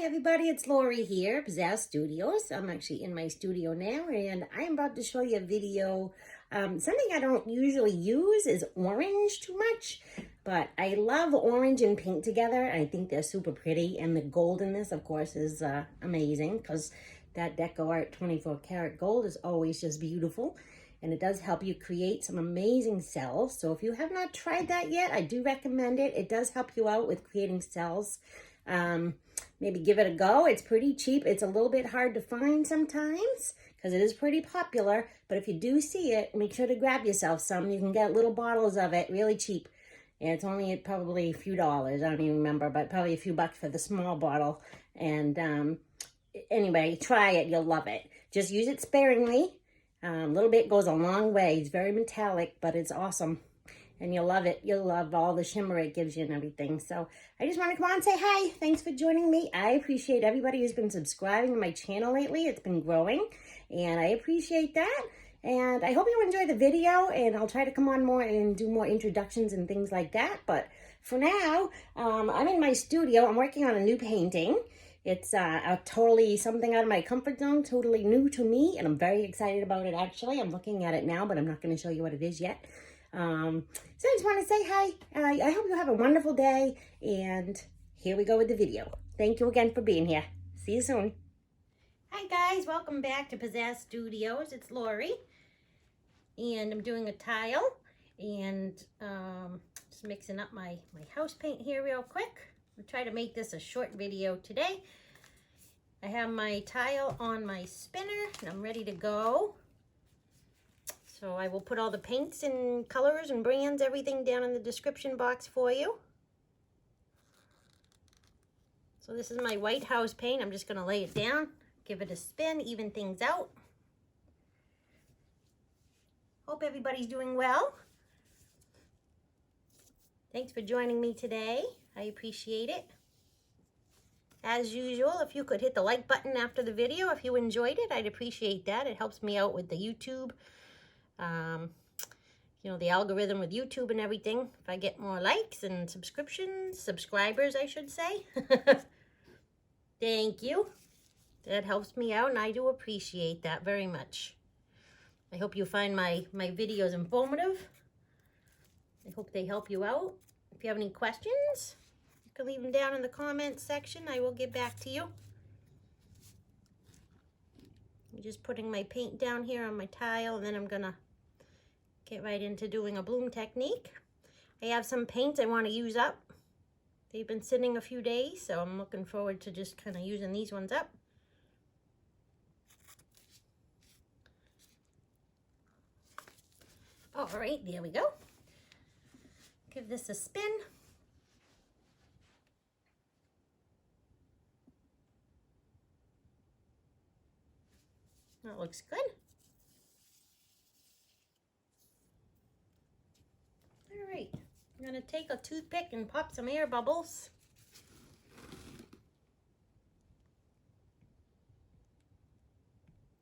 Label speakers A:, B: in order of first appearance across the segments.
A: Everybody, it's Lori here, Pizazz Studios. I'm actually in my studio now, and I'm about to show you a video. Something I don't usually use is orange too much, but I love orange and pink together. I think they're super pretty, and the gold in this, of course, is amazing because that DecoArt 24 karat gold is always just beautiful, and it does help you create some amazing cells. So if you have not tried that yet, I do recommend it. It does help you out with creating cells. Maybe give it a go. It's pretty cheap. It's a little bit hard to find sometimes because it is pretty popular, but if you do see it, make sure to grab yourself some. You can get little bottles of it really cheap, and it's only probably a few dollars. I don't even remember, but probably a few bucks for the small bottle. And anyway, try it. You'll love it. Just use it sparingly. A little bit goes a long way. It's very metallic, but it's awesome. And you'll love it. You'll love all the shimmer it gives you and everything. So I just want to come on and say hi. Thanks for joining me. I appreciate everybody who's been subscribing to my channel lately. It's been growing, and I appreciate that. And I hope you enjoy the video, and I'll try to come on more and do more introductions and things like that. But for now, I'm in my studio. I'm working on a new painting. It's totally something out of my comfort zone, totally new to me, and I'm very excited about it, actually. I'm looking at it now, but I'm not going to show you what it is yet. So I just want to say hi. I hope you have a wonderful day, and here we go with the video. Thank you again for being here. See you soon. Hi guys, welcome back to Pizazz Studios. It's Lori, and I'm doing a tile, and just mixing up my house paint here real quick. I'll try to make this a short video today. I have my tile on my spinner, and I'm ready to go. So I will put all the paints and colors and brands, everything down in the description box for you. So this is my white house paint. I'm just going to lay it down, give it a spin, even things out. Hope everybody's doing well. Thanks for joining me today. I appreciate it. As usual, if you could hit the like button after the video, if you enjoyed it, I'd appreciate that. It helps me out with the YouTube. You know, the algorithm with YouTube and everything. If I get more likes and subscribers, I should say. Thank you. That helps me out, and I do appreciate that very much. I hope you find my videos informative. I hope they help you out. If you have any questions, you can leave them down in the comments section. I will get back to you. I'm just putting my paint down here on my tile, and then I'm gonna get right into doing a bloom technique. I have some paints I want to use up. They've been sitting a few days, so I'm looking forward to just kind of using these ones up. All right, there we go. Give this a spin. That looks good. All right, I'm gonna take a toothpick and pop some air bubbles.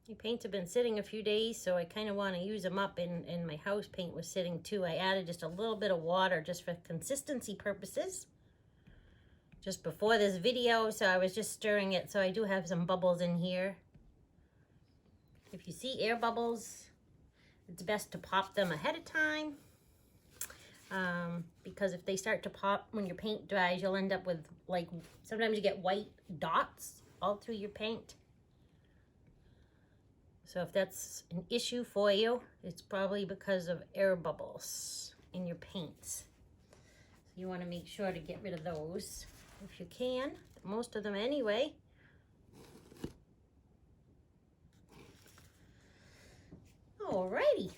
A: The paints have been sitting a few days, so I kind of want to use them up, and my house paint was sitting too. I added just a little bit of water just for consistency purposes just before this video, so I was just stirring it, so I do have some bubbles in here. If you see air bubbles, it's best to pop them ahead of time, because if they start to pop when your paint dries, you'll end up with, like, sometimes you get white dots all through your paint. So if that's an issue for you, it's probably because of air bubbles in your paints. So you want to make sure to get rid of those if you can, most of them anyway. Alrighty.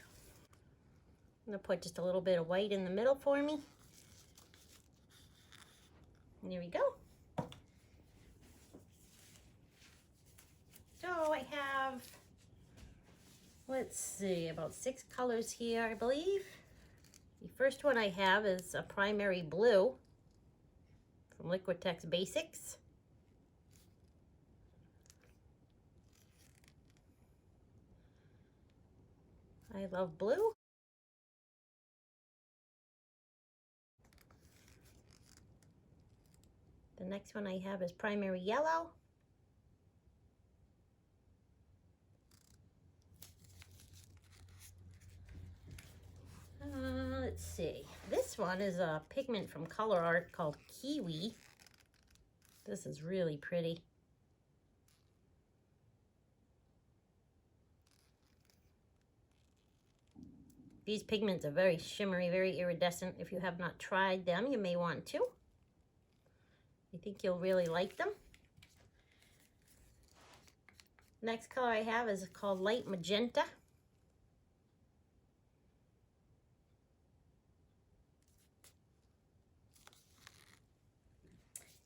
A: I'm gonna put just a little bit of white in the middle for me. And there we go. So I have, let's see, about 6 colors here, I believe. The first one I have is a primary blue from Liquitex Basics. I love blue. The next one I have is primary yellow. Let's see. This one is a pigment from Colour Arte called Kiwi. This is really pretty. These pigments are very shimmery, very iridescent. If you have not tried them, you may want to. I think you'll really like them. Next color I have is called Light Magenta.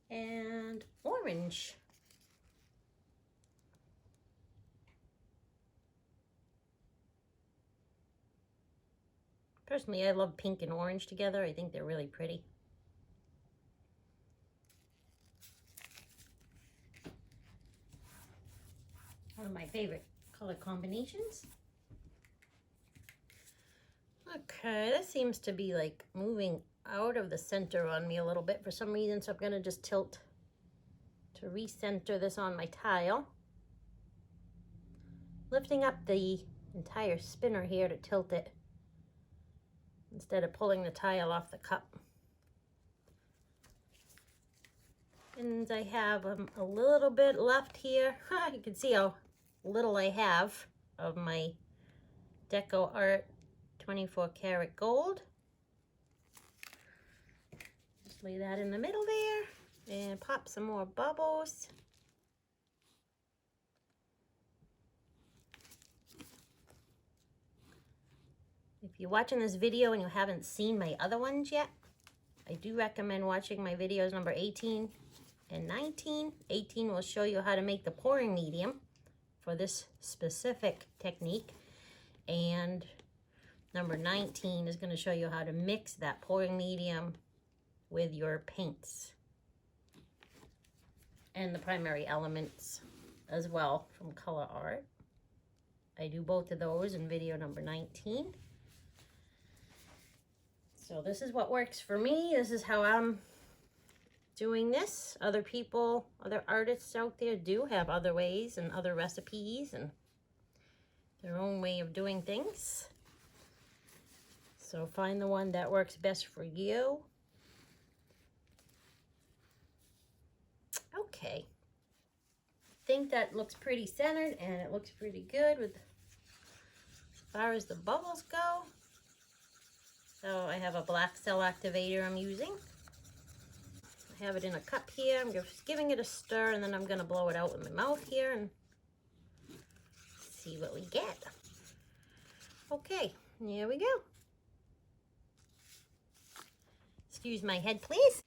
A: And orange. Personally, I love pink and orange together. I think they're really pretty. One of my favorite color combinations. Okay, this seems to be like moving out of the center on me a little bit for some reason, so I'm going to just tilt to recenter this on my tile. Lifting up the entire spinner here to tilt it instead of pulling the tile off the cup. And I have a little bit left here. You can see how little I have of my DecoArt 24 karat gold. Just lay that in the middle there and pop some more bubbles. If you're watching this video and you haven't seen my other ones yet, I do recommend watching my videos number 18 and 19. 18 will show you how to make the pouring medium for this specific technique, and number 19 is going to show you how to mix that pouring medium with your paints and the primary elements as well from Colour Arte. I do both of those in video number 19. So this is what works for me. This is how I'm doing this. Other people, other artists out there do have other ways and other recipes and their own way of doing things. So find the one that works best for you. Okay. I think that looks pretty centered and it looks pretty good with as far as the bubbles go. So I have a black cell activator I'm using. I have it in a cup here. I'm just giving it a stir and then I'm going to blow it out with my mouth here and see what we get. Okay, here we go. Excuse my head, please.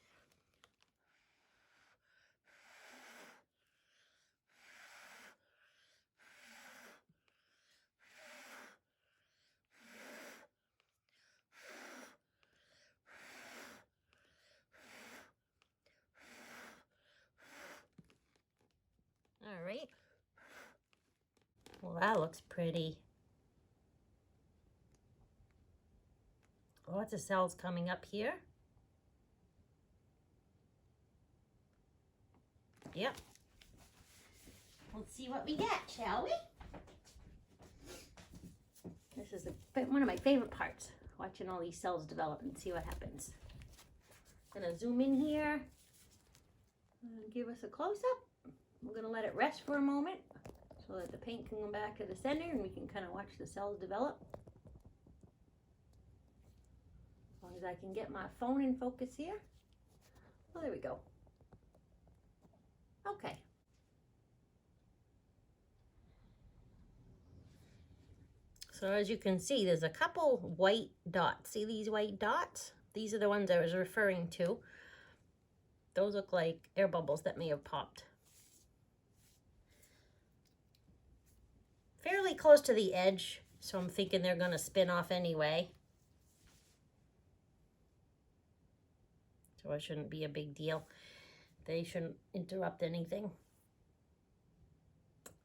A: All right. Well, that looks pretty. Lots of cells coming up here. Yep. Let's see what we get, shall we? This is one of my favorite parts, watching all these cells develop and see what happens. I'm gonna zoom in here and give us a close-up. We're going to let it rest for a moment so that the paint can come back to the center and we can kind of watch the cells develop. As long as I can get my phone in focus here. Oh, there we go. Okay. So as you can see, there's a couple white dots. See these white dots? These are the ones I was referring to. Those look like air bubbles that may have popped. Fairly close to the edge, so I'm thinking they're going to spin off anyway. So it shouldn't be a big deal. They shouldn't interrupt anything.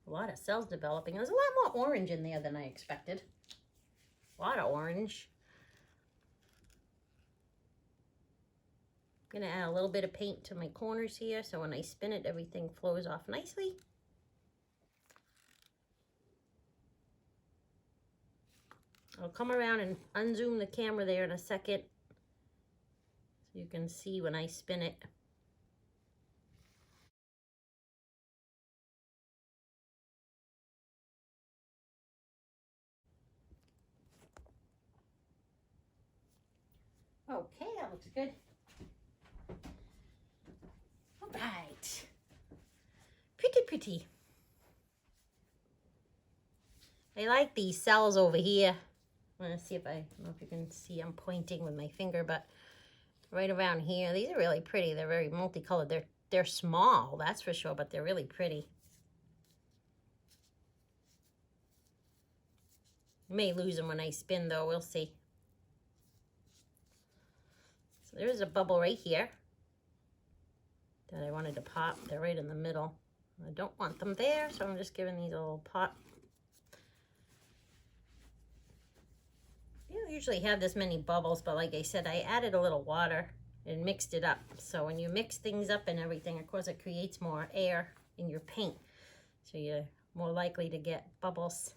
A: A lot of cells developing. There's a lot more orange in there than I expected. A lot of orange. I'm gonna add a little bit of paint to my corners here so when I spin it, everything flows off nicely. I'll come around and unzoom the camera there in a second so you can see when I spin it. Okay, that looks good. All right. Pretty, pretty. I like these cells over here. I'm gonna see if I don't know if you can see I'm pointing with my finger, but right around here, these are really pretty. They're very multicolored. They're small, that's for sure, but they're really pretty. I may lose them when I spin though, we'll see. So there's a bubble right here that I wanted to pop. They're right in the middle. I don't want them there, so I'm just giving these a little pop. You don't usually have this many bubbles, but like I said, I added a little water and mixed it up. So when you mix things up and everything, of course, it creates more air in your paint. So you're more likely to get bubbles.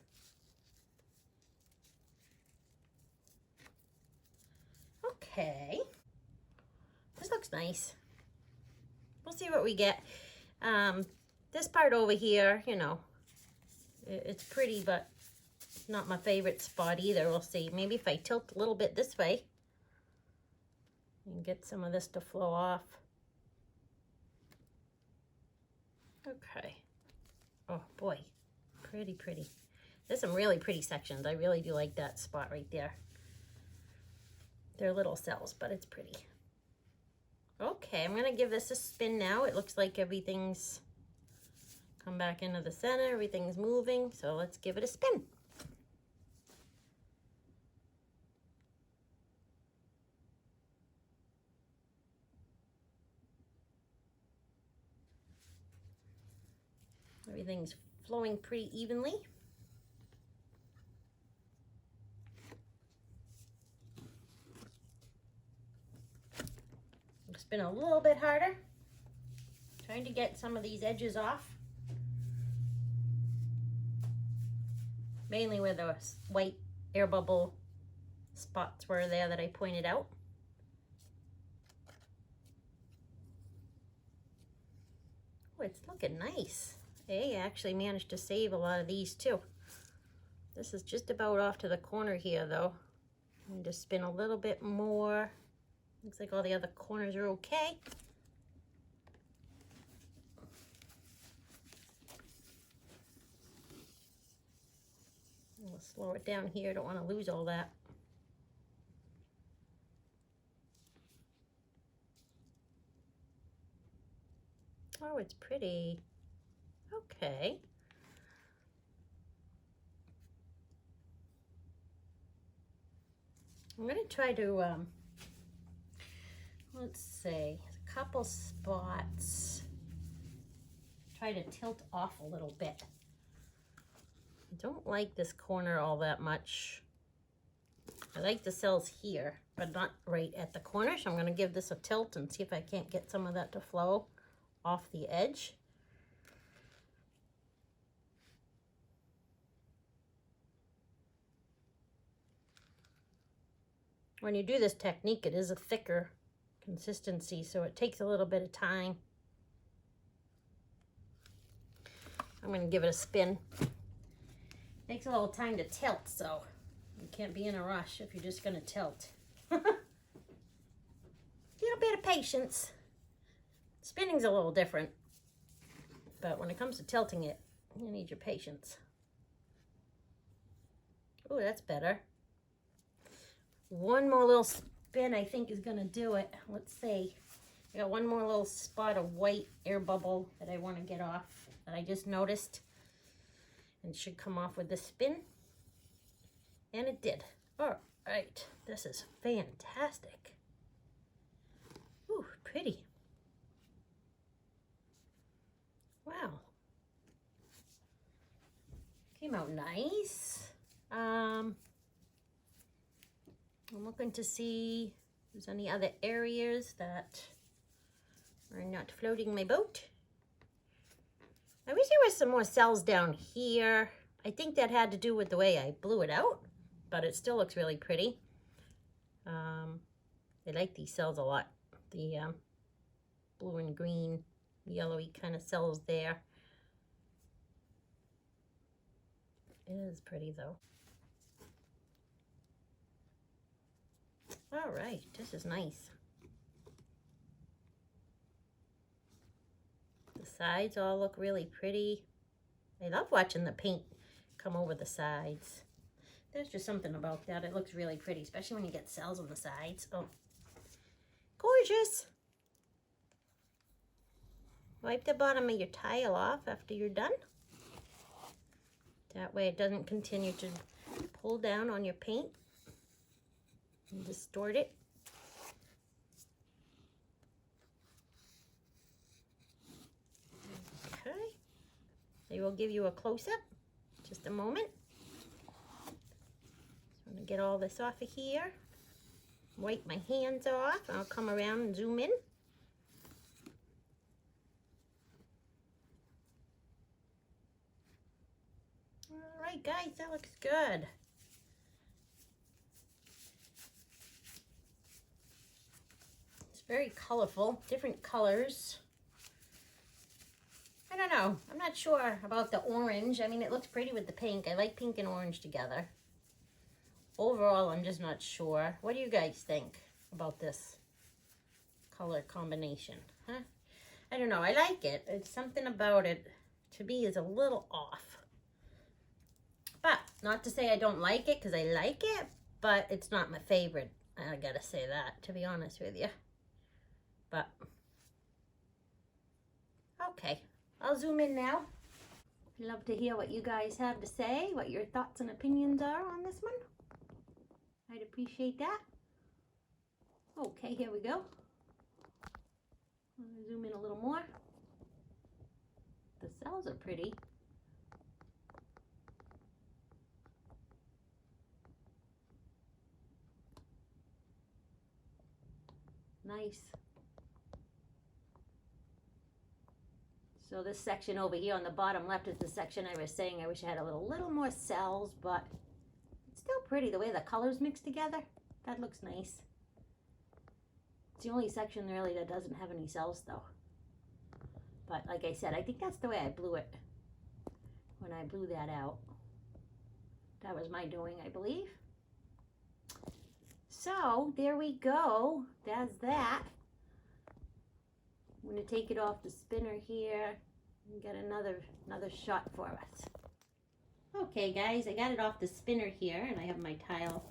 A: Okay. This looks nice. We'll see what we get. This part over here, you know, it's pretty, but not my favorite spot either. We'll see. Maybe if I tilt a little bit this way and get some of this to flow off. Okay. Oh boy, pretty, pretty. There's some really pretty sections. I really do like that spot right there. They're little cells, but it's pretty. Okay, I'm gonna give this a spin now. It looks like everything's come back into the center. Everything's moving, so let's give it a spin. Everything's flowing pretty evenly. I'll spin a little bit harder, trying to get some of these edges off. Mainly where the white air bubble spots were there that I pointed out. Oh, it's looking nice. I actually managed to save a lot of these too. This is just about off to the corner here though. I'm just spin a little bit more. Looks like all the other corners are okay. We'll slow it down here. Don't want to lose all that. Oh, it's pretty. Okay. I'm going to try to, let's see, a couple spots. Try to tilt off a little bit. I don't like this corner all that much. I like the cells here, but not right at the corner. So I'm going to give this a tilt and see if I can't get some of that to flow off the edge. When you do this technique, it is a thicker consistency, so it takes a little bit of time. I'm going to give it a spin. Takes a little time to tilt, so you can't be in a rush if you're just going to tilt. Little bit of patience. Spinning's a little different, but when it comes to tilting it, you need your patience. Oh, that's better. One more little spin I think is going to do it. Let's see. I got one more little spot of white air bubble that I want to get off that I just noticed. And it should come off with the spin. And it did. All right. This is fantastic. Ooh, pretty. Wow. Came out nice. I'm looking to see if there's any other areas that I'm not floating my boat. I wish there was some more cells down here. I think that had to do with the way I blew it out, but it still looks really pretty. I like these cells a lot. The blue and green, yellowy kind of cells there. It is pretty though. All right, this is nice. The sides all look really pretty. I love watching the paint come over the sides. There's just something about that. It looks really pretty, especially when you get cells on the sides. Oh, gorgeous. Wipe the bottom of your tile off after you're done. That way it doesn't continue to pull down on your paint and distort it. Okay. I will give you a close-up. Just a moment. So I'm going to get all this off of here. Wipe my hands off. I'll come around and zoom in. All right, guys, that looks good. It's very colorful, different colors. I don't know. I'm not sure about the orange. I mean, it looks pretty with the pink. I like pink and orange together. Overall, I'm just not sure. What do you guys think about this color combination? Huh? I don't know. I like it. It's something about it, to me, is a little off. But not to say I don't like it, because I like it, but it's not my favorite. I gotta say that, to be honest with you. But, okay. I'll zoom in now. I'd love to hear what you guys have to say, what your thoughts and opinions are on this one. I'd appreciate that. Okay, here we go. I'll zoom in a little more. The cells are pretty. Nice. So this section over here on the bottom left is the section I was saying I wish I had a little more cells, but it's still pretty the way the colors mix together. That looks nice. It's the only section really that doesn't have any cells though. But like I said, I think that's the way I blew it when I blew that out. That was my doing, I believe. So there we go. That's that. I'm going to take it off the spinner here and get another shot for us. Okay guys, I got it off the spinner here and I have my tile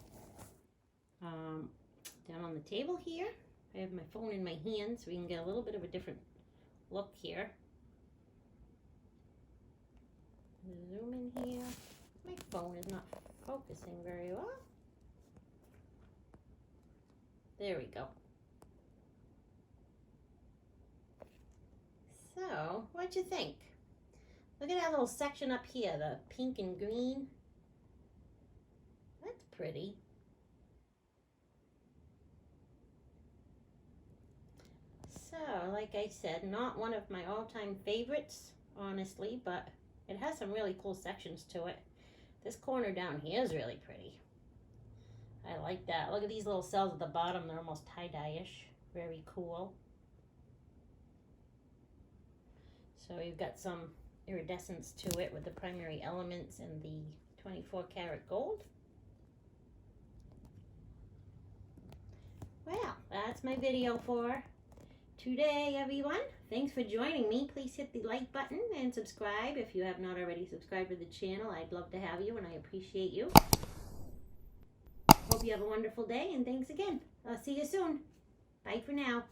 A: down on the table here. I have my phone in my hand so we can get a little bit of a different look here. Zoom in here. My phone is not focusing very well. There we go. So, what'd you think? Look at that little section up here, the pink and green. That's pretty. So, like I said, not one of my all-time favorites, honestly, but it has some really cool sections to it. This corner down here is really pretty. I like that. Look at these little cells at the bottom. They're almost tie-dye-ish. Very cool. So you've got some iridescence to it with the primary elements and the 24 karat gold. Well, that's my video for today, everyone. Thanks for joining me. Please hit the like button and subscribe if you have not already subscribed to the channel. I'd love to have you and I appreciate you. Hope you have a wonderful day and thanks again. I'll see you soon. Bye for now.